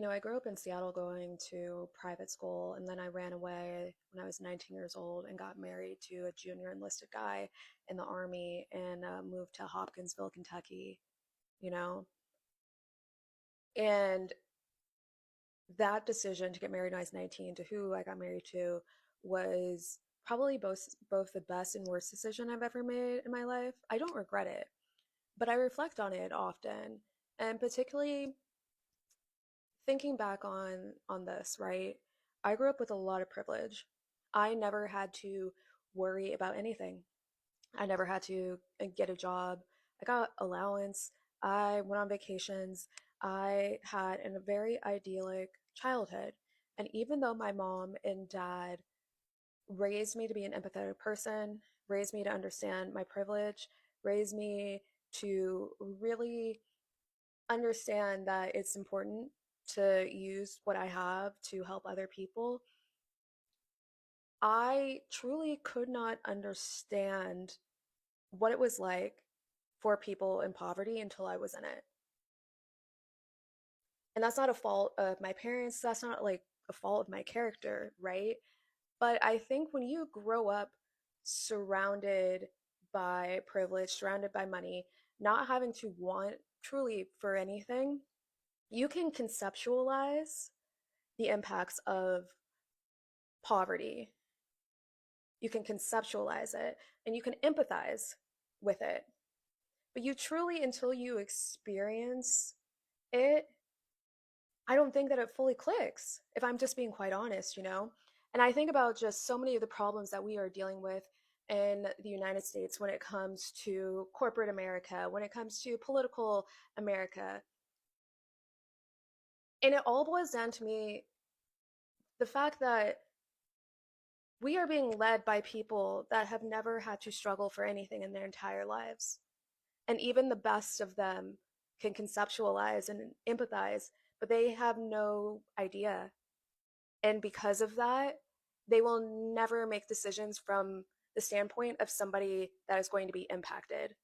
I grew up in Seattle going to private school, and then I ran away when I was 19 years old and got married to a junior enlisted guy in the Army and moved to Hopkinsville, Kentucky, you know? And that decision to get married when I was 19 to who I got married to was probably both the best and worst decision I've ever made in my life. I don't regret it, but I reflect on it often, and particularly thinking back on this, right? I grew up with a lot of privilege. I never had to worry about anything. I never had to get a job. I got allowance. I went on vacations. I had a very idyllic childhood. And even though my mom and dad raised me to be an empathetic person, raised me to understand my privilege, raised me to really understand that it's important to use what I have to help other people, I truly could not understand what it was like for people in poverty until I was in it. And that's not a fault of my parents, that's not like a fault of my character, right? But I think when you grow up surrounded by privilege, surrounded by money, not having to want truly for anything, you can conceptualize the impacts of poverty. You can conceptualize it and you can empathize with it. But you truly, until you experience it, I don't think that it fully clicks, if I'm just being quite honest. And I think about just so many of the problems that we are dealing with in the United States when it comes to corporate America, when it comes to political America. And it all boils down to me the fact that we are being led by people that have never had to struggle for anything in their entire lives. And even the best of them can conceptualize and empathize, but they have no idea. And because of that, they will never make decisions from the standpoint of somebody that is going to be impacted.